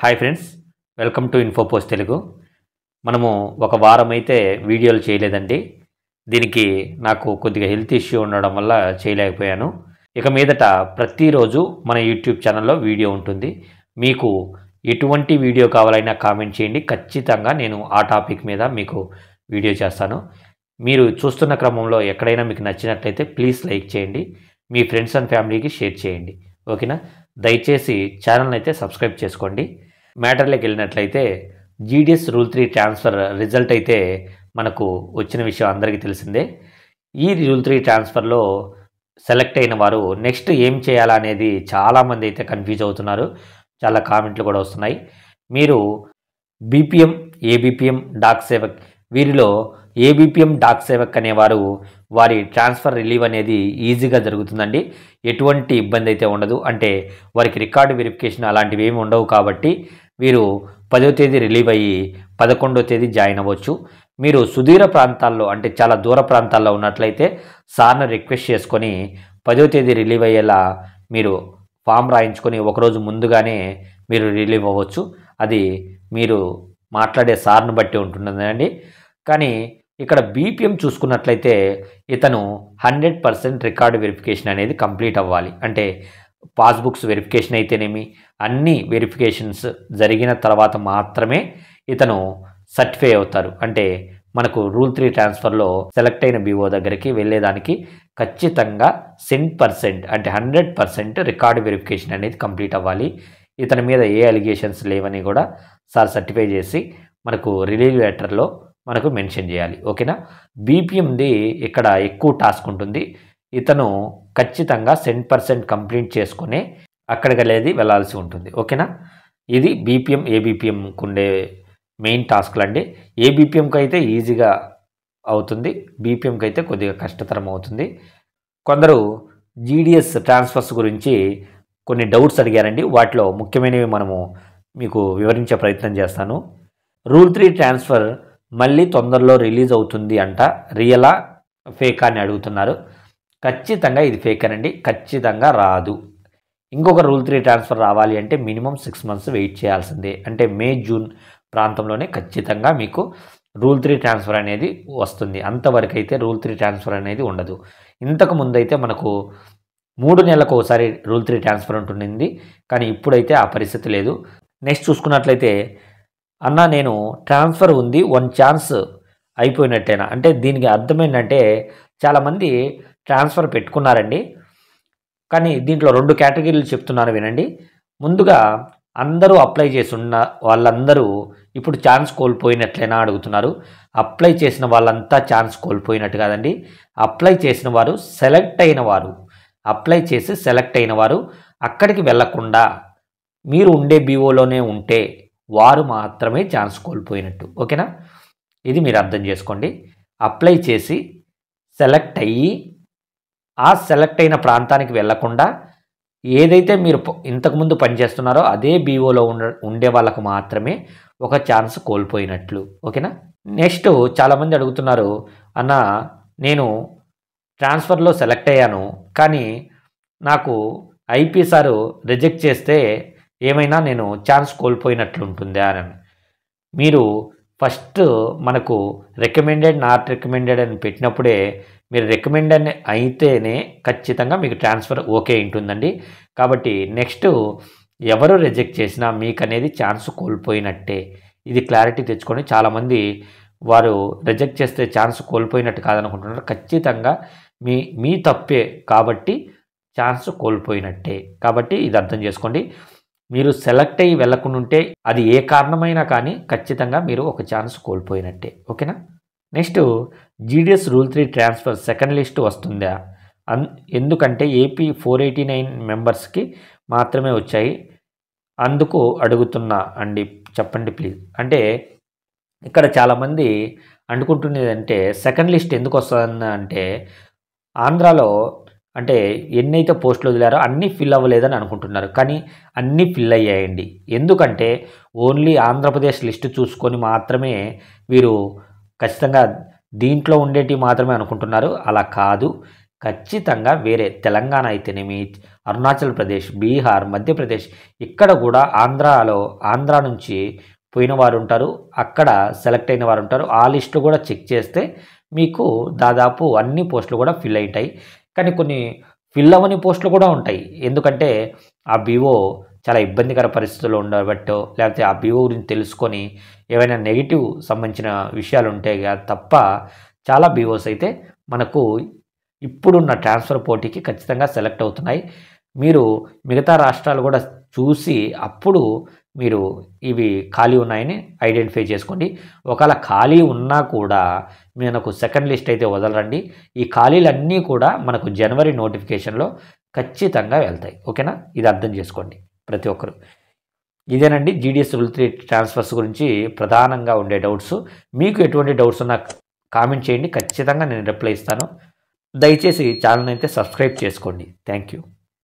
Hi friends, welcome to Infopost Telugu. మనము ఒక వారం అయితే వీడియోలు చేయలేదండి. దీనికి నాకు కొద్దిగా హెల్త్ ఇష్యూ ఉండడం వల్ల చేయలేకపోయాను. ఇక మీదట ప్రతిరోజు మన యూట్యూబ్ ఛానల్లో వీడియో ఉంటుంది. మీకు ఎటువంటి వీడియో కావాలైనా కామెంట్ చేయండి. ఖచ్చితంగా నేను ఆ టాపిక్ మీద మీకు వీడియో చేస్తాను. మీరు చూస్తున్న క్రమంలో ఎక్కడైనా మీకు నచ్చినట్లయితే ప్లీజ్ లైక్ చేయండి. మీ ఫ్రెండ్స్ అండ్ ఫ్యామిలీకి షేర్ చేయండి. ఓకేనా? దయచేసి ఛానల్ని అయితే సబ్స్క్రైబ్ చేసుకోండి. మ్యాటర్లోకి వెళ్ళినట్లయితే జీడిఎస్ రూల్ 3 ట్రాన్స్ఫర్ రిజల్ట్ అయితే మనకు వచ్చిన విషయం అందరికీ తెలిసిందే. ఈ రూల్ 3 ట్రాన్స్ఫర్లో సెలెక్ట్ అయిన వారు నెక్స్ట్ ఏం చేయాలా అనేది చాలామంది అయితే కన్ఫ్యూజ్ అవుతున్నారు. చాలా కామెంట్లు కూడా వస్తున్నాయి. మీరు బీపీఎం, ఏబీపీఎం, డాక్ సేవక్ వీరిలో ఏబీపీఎం డాక్ సేవక్ అనేవారు వారి ట్రాన్స్ఫర్ రిలీవ్ అనేది ఈజీగా జరుగుతుందండి. ఎటువంటి ఇబ్బంది అయితే ఉండదు. అంటే వారికి రికార్డు వెరిఫికేషన్ అలాంటివి ఏమి ఉండవు. కాబట్టి వీరు 10వ తేదీ రిలీవ్ అయ్యి 11వ తేదీ జాయిన్ అవ్వచ్చు. మీరు సుదూర ప్రాంతాల్లో అంటే చాలా దూర ప్రాంతాల్లో ఉన్నట్లయితే సార్ని రిక్వెస్ట్ చేసుకొని 10వ తేదీ రిలీవ్ అయ్యేలా మీరు ఫామ్ రాయించుకొని ఒకరోజు ముందుగానే మీరు రిలీవ్ అవ్వచ్చు. అది మీరు మాట్లాడే సార్ని బట్టి ఉంటుందండి. కానీ ఇక్కడ బీపీఎం చూసుకున్నట్లయితే ఇతను 100% రికార్డు వెరిఫికేషన్ అనేది కంప్లీట్ అవ్వాలి. అంటే పాస్బుక్స్ వెరిఫికేషన్ అయితేనేమి అన్ని వెరిఫికేషన్స్ జరిగిన తర్వాత మాత్రమే ఇతను సర్టిఫై అవుతారు. అంటే మనకు రూల్ 3 ట్రాన్స్ఫర్లో సెలెక్ట్ అయిన బీఓ దగ్గరికి వెళ్ళేదానికి ఖచ్చితంగా 100% అంటే 100% రికార్డు వెరిఫికేషన్ అనేది కంప్లీట్ అవ్వాలి. ఇతని మీద ఏ అలిగేషన్స్ లేవని కూడా సార్ సర్టిఫై చేసి మనకు రిలీవ్ లెటర్లో మనకు మెన్షన్ చేయాలి. ఓకేనా? బీపీఎంది ఇక్కడ ఎక్కువ టాస్క్ ఉంటుంది. ఇతను ఖచ్చితంగా 100% కంప్లీట్ చేసుకునే అక్కడికి వెళ్ళాల్సి ఉంటుంది. ఓకేనా? ఇది బీపీఎం, ఏబీపీఎంకు ఉండే మెయిన్ టాస్క్లు అండి. ఏబీపీఎంకి అయితే ఈజీగా అవుతుంది, బీపీఎంకి అయితే కొద్దిగా కష్టతరం అవుతుంది. కొందరు జీడిఎస్ ట్రాన్స్ఫర్స్ గురించి కొన్ని డౌట్స్ అడిగారండి. వాటిలో ముఖ్యమైనవి మనము మీకు వివరించే ప్రయత్నం చేస్తాను. రూల్ 3 ట్రాన్స్ఫర్ మళ్ళీ తొందరలో రిలీజ్ అవుతుంది అంట. రియలా ఫేకా అని అడుగుతున్నారు. ఖచ్చితంగా ఇది ఫేక్ అనండి. ఖచ్చితంగా రాదు. ఇంకొక రూల్ 3 ట్రాన్స్ఫర్ రావాలి అంటే మినిమం 6 months వెయిట్ చేయాల్సిందే. అంటే మే, జూన్ ప్రాంతంలోనే ఖచ్చితంగా మీకు రూల్ 3 ట్రాన్స్ఫర్ అనేది వస్తుంది. అంతవరకు అయితే రూల్ 3 ట్రాన్స్ఫర్ అనేది ఉండదు. ఇంతకు ముందు అయితే మనకు 3 నెలలకు ఒకసారి రూల్ 3 ట్రాన్స్ఫర్ ఉంటుండింది. కానీ ఇప్పుడైతే ఆ పరిస్థితి లేదు. నెక్స్ట్ చూసుకున్నట్లయితే అన్న నేను ట్రాన్స్ఫర్ ఉంది, 1 ఛాన్స్ అయిపోయినట్టేనా అంటే దీనికి అర్థం ఏంటంటే చాలామంది ట్రాన్స్ఫర్ పెట్టుకున్నారండి. కానీ దీంట్లో 2 కేటగిరీలు చెప్తున్నాను వినండి. ముందుగా అందరూ అప్లై చేసి ఉన్న వాళ్ళందరూ ఇప్పుడు ఛాన్స్ కోల్పోయినట్లేనా అడుగుతున్నారు. అప్లై చేసిన వాళ్ళంతా ఛాన్స్ కోల్పోయినట్టు కాదండి. అప్లై చేసిన వారు సెలెక్ట్ అయిన వారు, అప్లై చేసి సెలెక్ట్ అయిన వారు అక్కడికి వెళ్లకుండా మీరు ఉండే బీఓలోనే ఉంటే వారు మాత్రమే ఛాన్స్ కోల్పోయినట్టు. ఓకేనా? ఇది మీరు అర్థం చేసుకోండి. అప్లై చేసి సెలెక్ట్ అయ్యి ఆ సెలెక్ట్ అయిన ప్రాంతానికి వెళ్లకుండా ఏదైతే మీరు ఇంతకుముందు పనిచేస్తున్నారో అదే బీఓలో ఉండే వాళ్ళకు మాత్రమే ఒక ఛాన్స్ కోల్పోయినట్లు. ఓకేనా? నెక్స్ట్ చాలామంది అడుగుతున్నారు, అన్న నేను ట్రాన్స్ఫర్లో సెలెక్ట్ అయ్యాను కానీ నాకు ఐపీ సారు రిజెక్ట్ చేస్తే ఏమైనా నేను ఛాన్స్ కోల్పోయినట్లు ఉంటుందా అని. మీరు ఫస్ట్ మనకు రికమెండెడ్, నాట్ రికమెండెడ్ అని పెట్టినప్పుడే మీరు రికమెండెడ్ అయితేనే ఖచ్చితంగా మీకు ట్రాన్స్ఫర్ ఓకే ఉంటుందండి. కాబట్టి నెక్స్ట్ ఎవరు రిజెక్ట్ చేసినా మీకు అనేది ఛాన్స్ కోల్పోయినట్టే. ఇది క్లారిటీ తెచ్చుకొని చాలామంది వారు రిజెక్ట్ చేస్తే ఛాన్స్ కోల్పోయినట్టు కాదనుకుంటున్నారు. ఖచ్చితంగా మీ తప్పే కాబట్టి ఛాన్స్ కోల్పోయినట్టే. కాబట్టి ఇది అర్థం చేసుకోండి. మీరు సెలెక్ట్ అయ్యి వెళ్ళకుండా ఉంటే అది ఏ కారణమైనా కానీ ఖచ్చితంగా మీరు ఒక ఛాన్స్ కోల్పోయినట్టే. ఓకేనా? Next GDS rule 3 transfer second list వస్తుందా? ఎందుకంటే ఏపీ 489 మెంబర్స్కి మాత్రమే వచ్చాయి. అందుకు అడుగుతున్నా అండి, చెప్పండి ప్లీజ్. అంటే ఇక్కడ చాలామంది అనుకుంటున్నది అంటే సెకండ్ లిస్ట్ ఎందుకు వస్తుంది అంటే ఆంధ్రాలో అంటే ఎన్నైతే పోస్టులు వదిలారో అన్నీ ఫిల్ అవ్వలేదని అనుకుంటున్నారు. కానీ అన్నీ ఫిల్ అయ్యాయండి. ఎందుకంటే ఓన్లీ ఆంధ్రప్రదేశ్ లిస్టు చూసుకొని మాత్రమే వీరు ఖచ్చితంగా దీంట్లో ఉండేటివి మాత్రమే అనుకుంటున్నారు. అలా కాదు. ఖచ్చితంగా వేరే తెలంగాణ అయితేనేమి, అరుణాచల్ ప్రదేశ్, బీహార్, మధ్యప్రదేశ్ ఇక్కడ కూడా ఆంధ్ర నుంచి పోయిన వారు ఉంటారు. అక్కడ సెలెక్ట్ అయిన వారు ఉంటారు. ఆ లిస్టు కూడా చెక్ చేస్తే మీకు దాదాపు అన్ని పోస్టులు కూడా ఫిల్ అవుతాయి. కానీ కొన్ని ఫిల్ అవ్వని పోస్టులు కూడా ఉంటాయి. ఎందుకంటే ఆ బీఓ చాలా ఇబ్బందికర పరిస్థితుల్లో ఉండబట్టో, లేకపోతే ఆ బీఓ గురించి తెలుసుకొని ఏవైనా నెగిటివ్ సంబంధించిన విషయాలు ఉంటాయి తప్ప చాలా బీఓస్ అయితే మనకు ఇప్పుడున్న ట్రాన్స్ఫర్ పోటీకి ఖచ్చితంగా సెలెక్ట్ అవుతున్నాయి. మీరు మిగతా రాష్ట్రాలు కూడా చూసి అప్పుడు మీరు ఇవి ఖాళీ ఉన్నాయని ఐడెంటిఫై చేసుకోండి. ఒకవేళ ఖాళీ ఉన్నా కూడా మనకు సెకండ్ లిస్ట్ అయితే వదలరండి. ఈ ఖాళీలన్నీ కూడా మనకు జనవరి నోటిఫికేషన్లో ఖచ్చితంగా వెళ్తాయి. ఓకేనా? ఇది అర్థం చేసుకోండి ప్రతి ఒక్కరు. ఇదేనండి జీడీఎస్ రూల్ 3 ట్రాన్స్ఫర్స్ గురించి ప్రధానంగా ఉండే డౌట్స్. మీకు ఎటువంటి డౌట్స్ ఉన్నా కామెంట్ చేయండి. ఖచ్చితంగా నేను రిప్లై ఇస్తాను. దయచేసి ఛానల్ అయితే సబ్స్క్రైబ్ చేసుకోండి. Thank you.